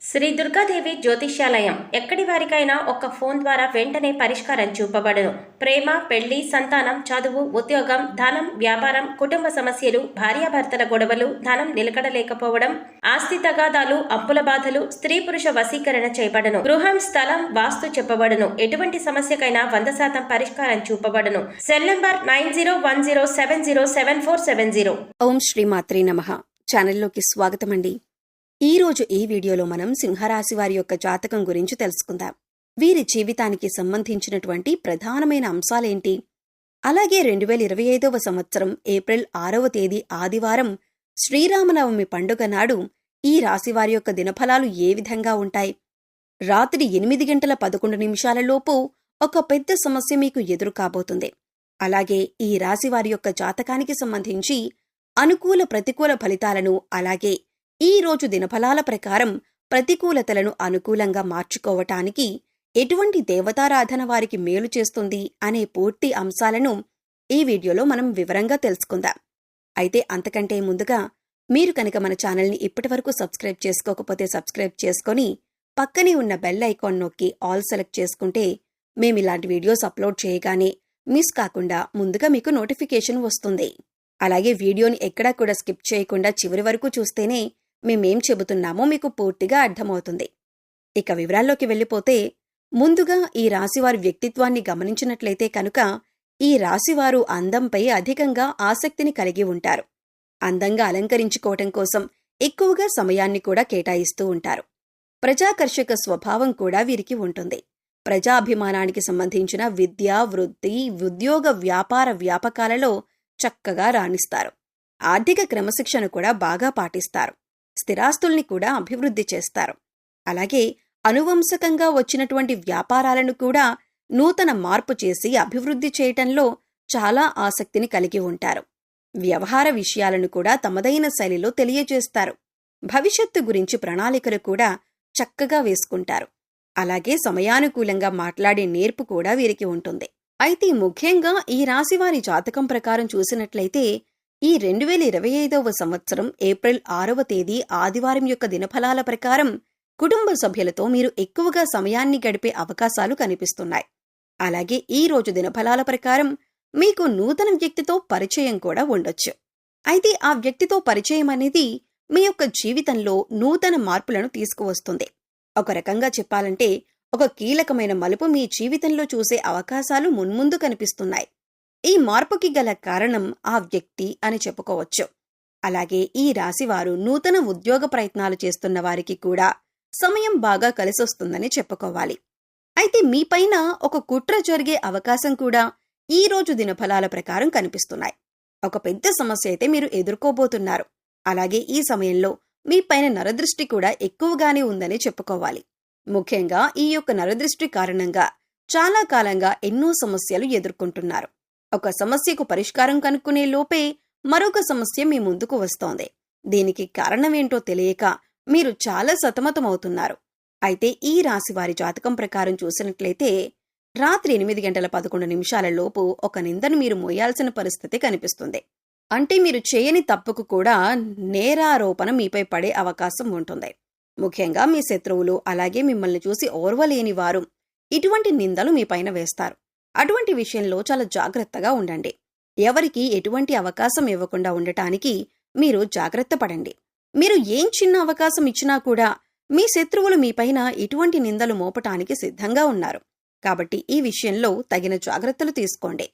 శ్రీ దుర్గాదేవి జ్యోతిష్యాలయం ఎక్కడి వారికైనా ఒక్క ఫోన్ ద్వారా వెంటనే పరిష్కారం చూపబడును. ప్రేమ, పెళ్లి, సంతానం, చదువు, ఉద్యోగం, ధనం, వ్యాపారం, కుటుంబ సమస్యలు, భార్యాభర్తల గొడవలు, ధనం నిలకడలేకపోవడం, ఆస్తి తగాదాలు, అప్పుల బాధలు, స్త్రీ పురుష వశీకరణ చేయబడును. గృహం, స్థలం, వాస్తు చెప్పబడును. ఎటువంటి సమస్యకైనా 100% పరిష్కారం చూపబడును. Cell number 9010070740. ఓం శ్రీ మాత్రే నమః. ఛానల్లోకి స్వాగతమండి. ఈరోజు ఈ వీడియోలో మనం సింహరాశి వారి యొక్క జాతకం గురించి తెలుసుకుందాం. వీరి జీవితానికి సంబంధించినటువంటి ప్రధానమైన అంశాలేంటి, అలాగే 2025వ సంవత్సరం ఏప్రిల్ 6వ తేదీ ఆదివారం శ్రీరామనవమి పండుగ నాడు ఈ రాశివారి యొక్క దినఫలాలు ఏ విధంగా ఉంటాయి, రాత్రి 8:11 ఒక పెద్ద సమస్య మీకు ఎదురు కాబోతుంది. అలాగే ఈ రాశివారి యొక్క జాతకానికి సంబంధించి అనుకూల ప్రతికూల ఫలితాలను, అలాగే ఈ రోజు దినఫలాల ప్రకారం ప్రతికూలతలను అనుకూలంగా మార్చుకోవటానికి ఎటువంటి దేవతారాధన వారికి మేలు చేస్తుంది అనే పూర్తి అంశాలను ఈ వీడియోలో మనం వివరంగా తెలుసుకుందాం. అయితే అంతకంటే ముందుగా మీరు కనుక మన ఛానల్ని ఇప్పటివరకు సబ్స్క్రైబ్ చేసుకోకపోతే సబ్స్క్రైబ్ చేసుకొని పక్కనే ఉన్న బెల్ ఐకాన్ నొక్కి ఆల్ సెలెక్ట్ చేసుకుంటే మేమిలాంటి వీడియోస్ అప్లోడ్ చేయగానే మిస్ కాకుండా ముందుగా మీకు నోటిఫికేషన్ వస్తుంది. అలాగే వీడియోని ఎక్కడా కూడా స్కిప్ చేయకుండా చివరి వరకు చూస్తేనే మేమేం చెబుతున్నామో మీకు పూర్తిగా అర్థమవుతుంది. ఇక వివరాల్లోకి వెళ్ళిపోతే, ముందుగా ఈ రాశివారి వ్యక్తిత్వాన్ని గమనించినట్లయితే కనుక ఈ రాశివారు అందంపై అధికంగా ఆసక్తిని కలిగి ఉంటారు. అందంగా అలంకరించుకోవటం కోసం ఎక్కువగా సమయాన్ని కూడా కేటాయిస్తూ ఉంటారు. ప్రజాకర్షక స్వభావం కూడా వీరికి ఉంటుంది. ప్రజాభిమానానికి సంబంధించిన విద్య, వృత్తి, ఉద్యోగ, వ్యాపార వ్యాపకాలలో చక్కగా రాణిస్తారు. ఆర్థిక క్రమశిక్షణ కూడా బాగా పాటిస్తారు. స్థిరాస్తుల్ని కూడా అభివృద్ధి చేస్తారు. అలాగే అనువంశకంగా వచ్చినటువంటి వ్యాపారాలను కూడా నూతన మార్పు చేసి అభివృద్ధి చేయటంలో చాలా ఆసక్తిని కలిగి ఉంటారు. వ్యవహార విషయాలను కూడా తమదైన శైలిలో తెలియజేస్తారు. భవిష్యత్తు గురించి ప్రణాళికలు కూడా చక్కగా వేసుకుంటారు. అలాగే సమయానుకూలంగా మాట్లాడే నేర్పు కూడా వీరికి ఉంటుంది. అయితే ముఖ్యంగా ఈ రాశివారి జాతకం ప్రకారం చూసినట్లయితే ఈ 2025వ సంవత్సరం ఏప్రిల్ 6వ తేదీ ఆదివారం యొక్క దినఫలాల ప్రకారం కుటుంబ సభ్యులతో మీరు ఎక్కువగా సమయాన్ని గడిపే అవకాశాలు కనిపిస్తున్నాయి. అలాగే ఈ రోజు దినఫలాల ప్రకారం మీకు నూతన వ్యక్తితో పరిచయం కూడా ఉండొచ్చు. అయితే ఆ వ్యక్తితో పరిచయం అనేది మీ యొక్క జీవితంలో నూతన మార్పులను తీసుకువస్తుంది. ఒక రకంగా చెప్పాలంటే ఒక కీలకమైన మలుపు మీ జీవితంలో చూసే అవకాశాలు మున్ముందు కనిపిస్తున్నాయి. ఈ మార్పుకి గల కారణం ఆ వ్యక్తి అని చెప్పుకోవచ్చు. అలాగే ఈ రాశివారు నూతన ఉద్యోగ ప్రయత్నాలు చేస్తున్న వారికి కూడా సమయం బాగా కలిసొస్తుందని చెప్పుకోవాలి. అయితే మీపైన ఒక కుట్ర జరిగే అవకాశం కూడా ఈ రోజు దినఫలాల ప్రకారం కనిపిస్తున్నాయి. ఒక పెద్ద సమస్య అయితే మీరు ఎదుర్కోబోతున్నారు. అలాగే ఈ సమయంలో మీపైన నరదృష్టి కూడా ఎక్కువగానే ఉందని చెప్పుకోవాలి. ముఖ్యంగా ఈ యొక్క నరదృష్టి కారణంగా చాలా కాలంగా ఎన్నో సమస్యలు ఎదుర్కొంటున్నారు. ఒక సమస్యకు పరిష్కారం కనుక్కునే లోపే మరొక సమస్య మీ ముందుకు వస్తోంది. దీనికి కారణమేంటో తెలియక మీరు చాలా సతమతమవుతున్నారు. అయితే ఈ రాశివారి జాతకం ప్రకారం చూసినట్లయితే రాత్రి 8:11 ఒక నిందను మీరు మోయాల్సిన పరిస్థితి కనిపిస్తుంది. అంటే మీరు చేయని తప్పుకు కూడా నేరారోపణ మీపై పడే అవకాశం ఉంటుంది. ముఖ్యంగా మీ శత్రువులు, అలాగే మిమ్మల్ని చూసి ఓర్వలేని వారు ఇటువంటి నిందలు మీపైన వేస్తారు. అటువంటి విషయంలో చాలా జాగ్రత్తగా ఉండండి. ఎవరికి ఎటువంటి అవకాశం ఇవ్వకుండా ఉండటానికి మీరు జాగ్రత్త పడండి. మీరు ఏం చిన్న అవకాశం ఇచ్చినా కూడా మీ శత్రువులు మీపైన ఇటువంటి నిందలు మోపటానికి సిద్ధంగా ఉన్నారు. కాబట్టి ఈ విషయంలో తగిన జాగ్రత్తలు తీసుకోండి.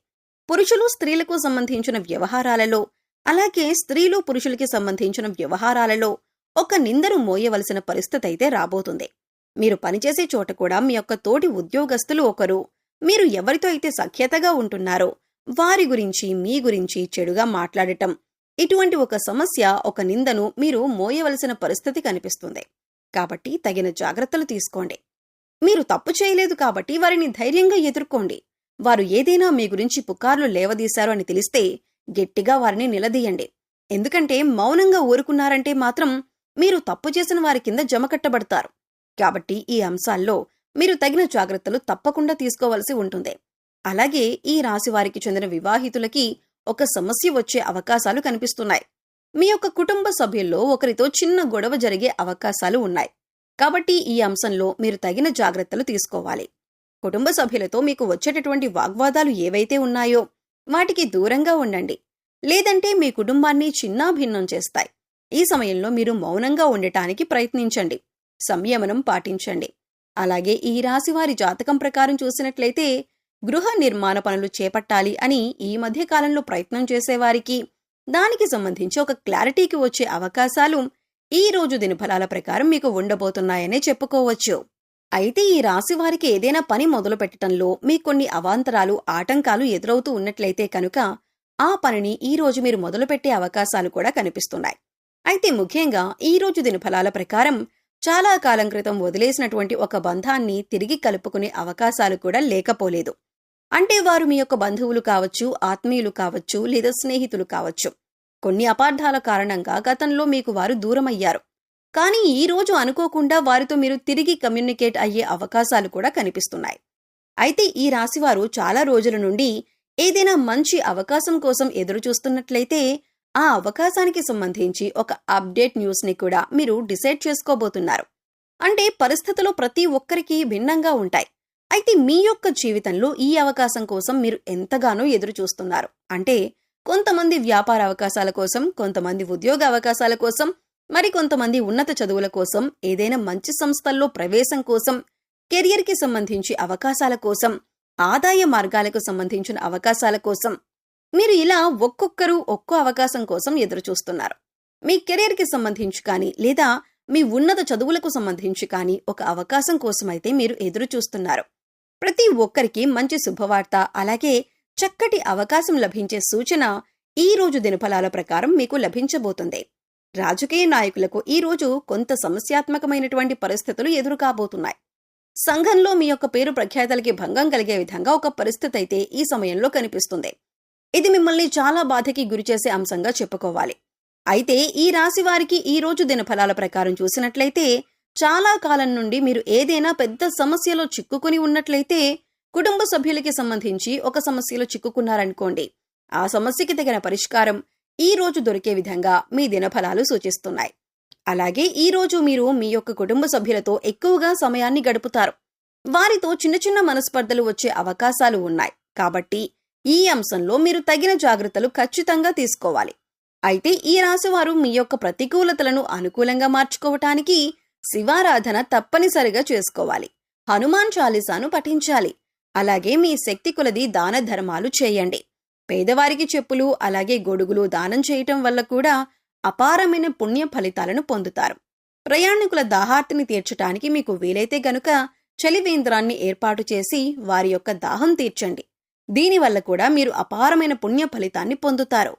పురుషులు స్త్రీలకు సంబంధించిన వ్యవహారాలలో, అలాగే స్త్రీలు పురుషులకి సంబంధించిన వ్యవహారాలలో ఒక నిందను మోయవలసిన పరిస్థితి అయితే రాబోతుంది. మీరు పనిచేసే చోట కూడా మీ యొక్క తోటి ఉద్యోగస్తులు ఒకరు మీరు ఎవరితో అయితే సఖ్యతగా ఉంటున్నారో వారి గురించి, మీ గురించి చెడుగా మాట్లాడటం, ఇటువంటి ఒక సమస్య, ఒక నిందను మీరు మోయవలసిన పరిస్థితి కనిపిస్తుంది. కాబట్టి తగిన జాగ్రత్తలు తీసుకోండి. మీరు తప్పు చేయలేదు కాబట్టి వారిని ధైర్యంగా ఎదుర్కోండి. వారు ఏదైనా మీ గురించి పుకార్లు లేవదీశారు అని తెలిస్తే గట్టిగా వారిని నిలదీయండి. ఎందుకంటే మౌనంగా ఊరుకున్నారంటే మాత్రం మీరు తప్పు చేసిన వారి కింద జమకట్టబడతారు. కాబట్టి ఈ అంశాల్లో మీరు తగిన జాగ్రత్తలు తప్పకుండా తీసుకోవలసి ఉంటుంది. అలాగే ఈ రాశివారికి చెందిన వివాహితులకి ఒక సమస్య వచ్చే అవకాశాలు కనిపిస్తున్నాయి. మీ యొక్క కుటుంబ సభ్యుల్లో ఒకరితో చిన్న గొడవ జరిగే అవకాశాలు ఉన్నాయి. కాబట్టి ఈ అంశంలో మీరు తగిన జాగ్రత్తలు తీసుకోవాలి. కుటుంబ సభ్యులతో మీకు వచ్చేటటువంటి వాగ్వాదాలు ఏవైతే ఉన్నాయో వాటికి దూరంగా ఉండండి. లేదంటే మీ కుటుంబాన్ని చిన్నాభిన్నం చేస్తాయి. ఈ సమయంలో మీరు మౌనంగా ఉండటానికి ప్రయత్నించండి. సంయమనం పాటించండి. అలాగే ఈ రాశివారి జాతకం ప్రకారం చూసినట్లయితే గృహ నిర్మాణ పనులు చేపట్టాలి అని ఈ మధ్య కాలంలో ప్రయత్నం చేసేవారికి దానికి సంబంధించి ఒక క్లారిటీకి వచ్చే అవకాశాలు ఈ రోజు దినఫలాల ప్రకారం మీకు ఉండబోతున్నాయనే చెప్పుకోవచ్చు. అయితే ఈ రాశి వారికి ఏదైనా పని మొదలు పెట్టడంలో మీకు కొన్ని అవాంతరాలు, ఆటంకాలు ఎదురవుతూ ఉన్నట్లయితే కనుక ఆ పనిని ఈ రోజు మీరు మొదలుపెట్టే అవకాశాలు కూడా కనిపిస్తున్నాయి. అయితే ముఖ్యంగా ఈ రోజు దినఫలాల ప్రకారం చాలా కాలం క్రితం వదిలేసినటువంటి ఒక బంధాన్ని తిరిగి కలుపుకునే అవకాశాలు కూడా లేకపోలేదు. అంటే వారు మీ యొక్క బంధువులు కావచ్చు, ఆత్మీయులు కావచ్చు, లేదా స్నేహితులు కావచ్చు. కొన్ని అపార్థాల కారణంగా గతంలో మీకు వారు దూరమయ్యారు. కానీ ఈ రోజు అనుకోకుండా వారితో మీరు తిరిగి కమ్యూనికేట్ అయ్యే అవకాశాలు కూడా కనిపిస్తున్నాయి. అయితే ఈ రాశివారు చాలా రోజుల నుండి ఏదైనా మంచి అవకాశం కోసం ఎదురు చూస్తున్నట్లయితే ఆ అవకాశానికి సంబంధించి ఒక అప్డేట్ న్యూస్ని కూడా మీరు డిసైడ్ చేసుకోబోతున్నారు. అంటే పరిస్థితులు ప్రతి ఒక్కరికి భిన్నంగా ఉంటాయి. అయితే మీ యొక్క జీవితంలో ఈ అవకాశం కోసం మీరు ఎంతగానో ఎదురు చూస్తున్నారు. అంటే కొంతమంది వ్యాపార అవకాశాల కోసం, కొంతమంది ఉద్యోగ అవకాశాల కోసం, మరికొంతమంది ఉన్నత చదువుల కోసం, ఏదైనా మంచి సంస్థల్లో ప్రవేశం కోసం, కెరియర్కి సంబంధించి అవకాశాల కోసం, ఆదాయ మార్గాలకు సంబంధించిన అవకాశాల కోసం మీరు ఇలా ఒక్కొక్కరు ఒక్కో అవకాశం కోసం ఎదురు చూస్తున్నారు. మీ కెరియర్కి సంబంధించి కానీ లేదా మీ ఉన్నత చదువులకు సంబంధించి కానీ ఒక అవకాశం కోసమైతే మీరు ఎదురు చూస్తున్నారు. ప్రతి ఒక్కరికి మంచి శుభవార్త, అలాగే చక్కటి అవకాశం లభించే సూచన ఈ రోజు దినఫలాల ప్రకారం మీకు లభించబోతుంది. రాజకీయ నాయకులకు ఈ రోజు కొంత సమస్యాత్మకమైనటువంటి పరిస్థితులు ఎదురు కాబోతున్నాయి. సంఘంలో మీ యొక్క పేరు ప్రఖ్యాతలకి భంగం కలిగే విధంగా ఒక పరిస్థితి అయితే ఈ సమయంలో కనిపిస్తుంది. ఇది మిమ్మల్ని చాలా బాధకి గురిచేసే అంశంగా చెప్పుకోవాలి. అయితే ఈ రాశి వారికి ఈ రోజు దినఫలాల ప్రకారం చూసినట్లయితే చాలా కాలం నుండి మీరు ఏదైనా పెద్ద సమస్యలో చిక్కుకుని ఉన్నట్లయితే, కుటుంబ సభ్యులకి సంబంధించి ఒక సమస్యలో చిక్కుకున్నారనుకోండి, ఆ సమస్యకి తగిన పరిష్కారం ఈ రోజు దొరికే విధంగా మీ దినఫలాలు సూచిస్తున్నాయి. అలాగే ఈ రోజు మీరు మీ యొక్క కుటుంబ సభ్యులతో ఎక్కువగా సమయాన్ని గడుపుతారు. వారితో చిన్న చిన్న మనస్పర్ధలు వచ్చే అవకాశాలు ఉన్నాయి. కాబట్టి ఈ అంశంలో మీరు తగిన జాగ్రత్తలు ఖచ్చితంగా తీసుకోవాలి. అయితే ఈ రాశివారు మీ యొక్క ప్రతికూలతలను అనుకూలంగా మార్చుకోవటానికి శివారాధన తప్పనిసరిగా చేసుకోవాలి. హనుమాన్ చాలీసాను పఠించాలి. అలాగే మీ శక్తి కొలది దాన ధర్మాలు చేయండి. పేదవారికి చెప్పులు, అలాగే గొడుగులు దానం చేయటం వల్ల కూడా అపారమైన పుణ్య ఫలితాలను పొందుతారు. ప్రయాణికుల దాహార్తిని తీర్చటానికి మీకు వీలైతే గనుక చలివేంద్రాన్ని ఏర్పాటు చేసి వారి యొక్క దాహం తీర్చండి. దీనివల్ల కూడా మీరు అపారమైన పుణ్య ఫలితాన్ని పొందుతారు.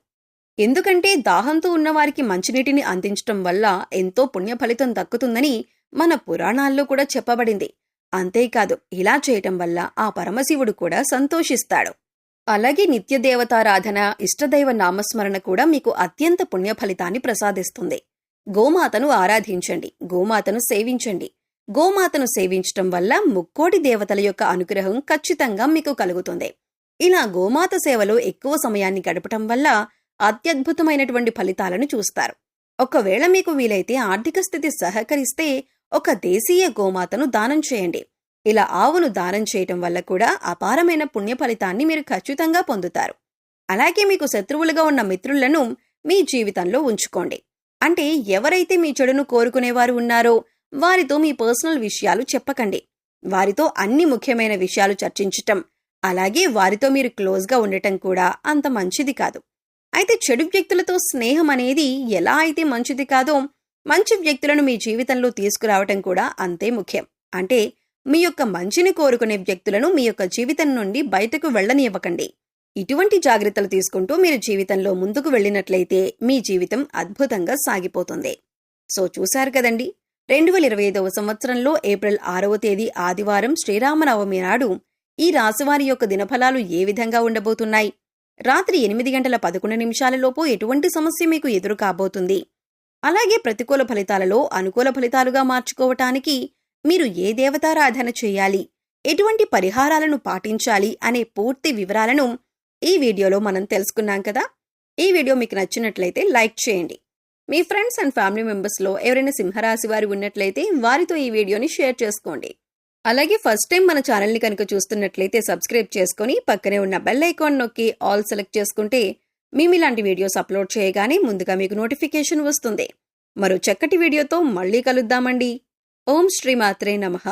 ఎందుకంటే దాహంతో ఉన్నవారికి మంచినీటిని అందించటం వల్ల ఎంతో పుణ్య ఫలితం దక్కుతుందని మన పురాణాల్లో కూడా చెప్పబడింది. అంతేకాదు, ఇలా చేయటం వల్ల ఆ పరమశివుడు కూడా సంతోషిస్తాడు. అలాగే నిత్యదేవతారాధన, ఇష్టదైవ నామస్మరణ కూడా మీకు అత్యంత పుణ్య ఫలితాన్ని ప్రసాదిస్తుంది. గోమాతను ఆరాధించండి, గోమాతను సేవించండి. గోమాతను సేవించటం వల్ల ముక్కోటి దేవతల యొక్క అనుగ్రహం ఖచ్చితంగా మీకు కలుగుతుంది. ఇలా గోమాత సేవలో ఎక్కువ సమయాన్ని గడపటం వల్ల అత్యద్భుతమైనటువంటి ఫలితాలను చూస్తారు. ఒకవేళ మీకు వీలైతే ఆర్థిక స్థితి సహకరిస్తే ఒక దేశీయ గోమాతను దానం చేయండి. ఇలా ఆవును దానం చేయటం వల్ల కూడా అపారమైన పుణ్య ఫలితాన్ని మీరు ఖచ్చితంగా పొందుతారు. అలాగే మీకు శత్రువులుగా ఉన్న మిత్రులను మీ జీవితంలో ఉంచుకోండి. అంటే ఎవరైతే మీ చెడును కోరుకునేవారు ఉన్నారో వారితో మీ పర్సనల్ విషయాలు చెప్పకండి. వారితో అన్ని ముఖ్యమైన విషయాలు చర్చించటం, అలాగే వారితో మీరు క్లోజ్గా ఉండటం కూడా అంత మంచిది కాదు. అయితే చెడు వ్యక్తులతో స్నేహం అనేది ఎలా అయితే మంచిది కాదో, మంచి వ్యక్తులను మీ జీవితంలో తీసుకురావటం కూడా అంతే ముఖ్యం. అంటే మీ యొక్క మంచిని కోరుకునే వ్యక్తులను మీ యొక్క జీవితం నుండి బయటకు వెళ్ళనివ్వకండి. ఇటువంటి జాగ్రత్తలు తీసుకుంటూ మీరు జీవితంలో ముందుకు వెళ్ళినట్లయితే మీ జీవితం అద్భుతంగా సాగిపోతుంది. సో చూశారు కదండి, 2025వ సంవత్సరంలో ఏప్రిల్ 6వ తేదీ ఆదివారం శ్రీరామనవమి నాడు ఈ రాశివారి యొక్క దినఫలాలు ఏ విధంగా ఉండబోతున్నాయి, రాత్రి 8:11 ఎటువంటి సమస్య మీకు ఎదురు కాబోతుంది, అలాగే ప్రతికూల ఫలితాలలో అనుకూల ఫలితాలుగా మార్చుకోవటానికి మీరు ఏ దేవతారాధన చేయాలి, ఎటువంటి పరిహారాలను పాటించాలి అనే పూర్తి వివరాలను ఈ వీడియోలో మనం తెలుసుకున్నాం కదా. ఈ వీడియో మీకు నచ్చినట్లయితే లైక్ చేయండి. మీ ఫ్రెండ్స్ అండ్ ఫ్యామిలీ మెంబర్స్లో ఎవరైనా సింహరాశి వారు ఉన్నట్లయితే వారితో ఈ వీడియోని షేర్ చేసుకోండి. అలాగే ఫస్ట్ టైం మన ఛానల్ని కనుక చూస్తున్నట్లయితే సబ్స్క్రైబ్ చేసుకొని పక్కనే ఉన్న బెల్ ఐకాన్ నొక్కి ఆల్ సెలెక్ట్ చేసుకుంటే మేము ఇలాంటి వీడియోస్ అప్లోడ్ చేయగానే ముందుగా మీకు నోటిఫికేషన్ వస్తుంది. మరో చక్కటి వీడియోతో మళ్ళీ కలుద్దామండి. ఓం శ్రీ మాత్రే నమః.